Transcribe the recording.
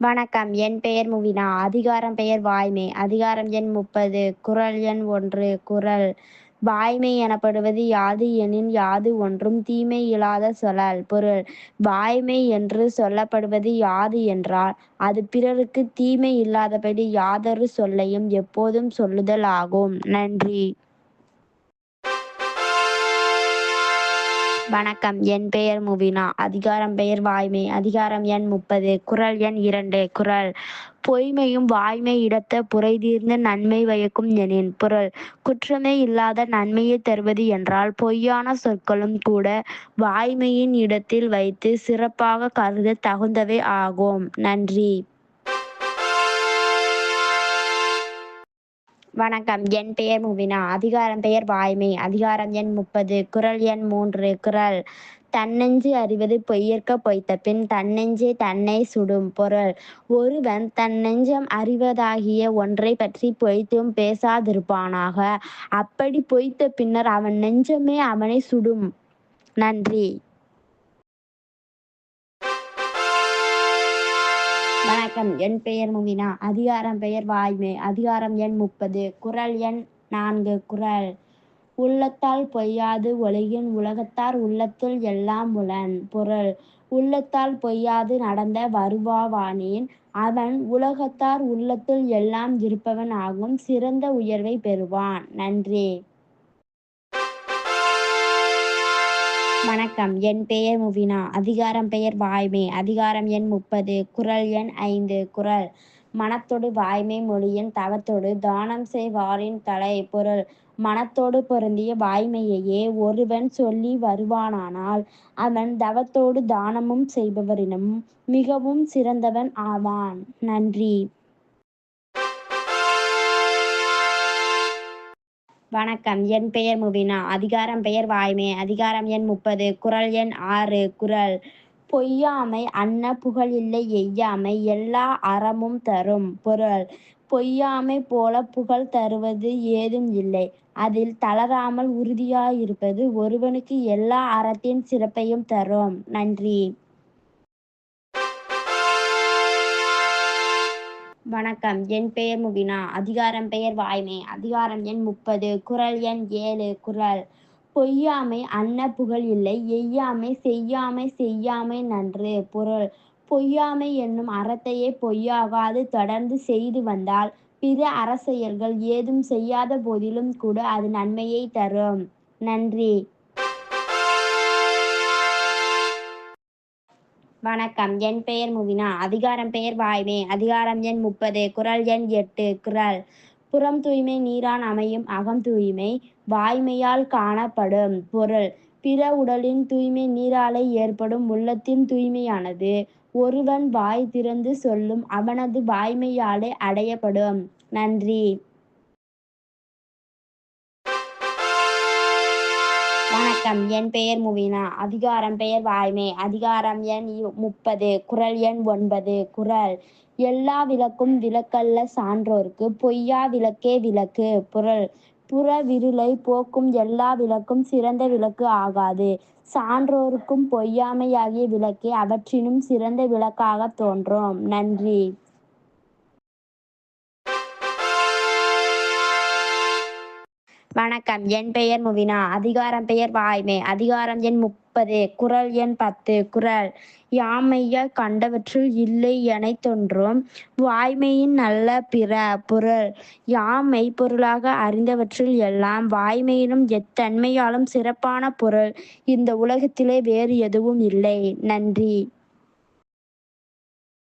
வணக்கம். என் பெயர் முவினா. அதிகாரம் பெயர் வாய்மை. அதிகாரம் எண் 30. குறள் எண் 1. குறள். வாய்மை எனப்படுவது யாது எனின் யாது ஒன்றும் தீமை இலாத சொலல். பொருள். வாய்மை என்று சொல்லப்படுவது யாது என்றால் அது பிறருக்கு தீமை இல்லாதபடி யாதொரு சொல்லையும் எப்போதும் சொல்லுதல் ஆகும். நன்றி. வணக்கம். என் பெயர் முவினா. அதிகாரம் பெயர் வாய்மை. அதிகாரம் எண் 30. குறள் எண் 2. குறள். பொய்மையும் வாய்மை இடத்த புரைதீர்ந்த நன்மை பயக்கும் எனின். பொருள். குற்றமே இல்லாத நன்மையை தருவது என்றால் பொய்யான சொற்களும் கூட வாய்மையின் இடத்தில் வைத்து சிறப்பாக கருத தகுந்தவை ஆகும். நன்றி. வணக்கம். என் பெயர் முவினா. அதிகாரம் பெயர் வாய்மை. அதிகாரம் எண் 30. குறள் எண் 3. குறள். தன்னெஞ்சு அறிவது பொய்யற்க பொய்த்தபின் தன்னெஞ்சே தன்னை சுடும். பொருள். ஒருவன் தன் நெஞ்சம் அறிவதாகிய ஒன்றை பற்றி பொய்த்தும் பேசாதிருப்பானாக. அப்படி பொய்த்த பின்னர் அவன் நெஞ்சமே அவனை சுடும். நன்றி. வணக்கம். என் பெயர் முவினா. அதிகாரம் பெயர் வாய்மை. அதிகாரம் எண் 30. குறள் எண் 4. குறள். உள்ளத்தால் பொய்யாது ஒழுகின் உலகத்தார் உள்ளத்துள் எல்லாம் உளன். பொருள். உள்ளத்தால் பொய்யாது நடந்த வருவாவானேன் அவன் உலகத்தார் உள்ளத்துள் எல்லாம் இருப்பவன் ஆகும் சிறந்த உயர்வை பெறுவான். நன்றி. வணக்கம். என் பெயர் முவினா. அதிகாரம் பெயர் வாய்மை. அதிகாரம் எண் 30. குறள் எண் 5. குறள். மனத்தொடு வாய்மை மொழியின் தவத்தொடு தானம் செய்வாரின் தலை. பொருள். மனத்தோடு பொருந்திய வாய்மையையே ஒருவன் சொல்லி வருவானானால் அவன் தவத்தோடு தானமும் செய்பவரினும் மிகவும் சிறந்தவன் ஆவான். நன்றி. வணக்கம். என் பெயர் முவினா. அதிகாரம் பெயர் வாய்மை. அதிகாரம் எண் 30. குறள் எண் 6. குறள். பொய்யாமை அன்ன புகழில்லை எய்யாமை எல்லா அறமும் தரும். பொருள். பொய்யாமை போல புகழ் தருவது ஏதும் இல்லை. அதில் தளராமல் உறுதியாயிருப்பது ஒருவனுக்கு எல்லா அறத்தின் சிறப்பையும் தரும். நன்றி. வணக்கம். என் பெயர் முவினா. அதிகாரம் பெயர் வாய்மை. அதிகாரம் எண் 30. குறள் எண் 7. குறள். பொய்யாமை அன்ன புகழ் இல்லை எய்யாமை செய்யாமை செய்யாமை நன்று. பொருள். பொய்யாமை என்னும் அறத்தையே பொய்யாகாது தொடர்ந்து செய்து வந்தால் பிற அறச்செயல்கள் ஏதும் செய்யாத போதிலும் கூட அது நன்மையை தரும். நன்றி. வணக்கம். என் பெயர் முவினா. அதிகாரம் பெயர் வாய்மை. அதிகாரம் எண் 30. குறள் எண் 8. குறள். புறம் தூய்மை நீரான் அமையும் அகம் தூய்மை வாய்மையால் காணப்படும். பொருள். பிற உடலின் தூய்மை நீராலே ஏற்படும் உள்ளத்தின் தூய்மையானது ஒருவன் வாய் திறந்து சொல்லும் அவனது வாய்மையாலே அடையப்படும். நன்றி. வணக்கம். என் பெயர் முவினா. அதிகாரம் பெயர் வாய்மை. அதிகாரம் எண் 30. குறள் எண் 9. குறள். எல்லா விளக்கும் விளக்கல்ல சான்றோர்க்கு பொய்யா விளக்கே விளக்கு. பொருள். புற விருளை போக்கும் எல்லா விளக்கும் சிறந்த விளக்கு ஆகாது. சான்றோர்க்கும் பொய்யாமையாகிய விளக்கே அவற்றினும் சிறந்த விளக்காகத் தோன்றும். நன்றி. வணக்கம். என் பெயர் முவினா. அதிகாரம் பெயர் வாய்மை. அதிகாரம் எண் 30. குறள் எண் 10. குறள். யாமைய கண்டவற்றுள் இல்லை எனைத்தொன்றும் வாய்மையின் நல்ல பிற. பொருள். யாம் மெய்ப்பொருளாக அறிந்தவற்றுள் எல்லாம் வாய்மையினும் எத்தன்மையாலும் சிறப்பான பொருள் இந்த உலகத்திலே வேறு எதுவும் இல்லை. நன்றி.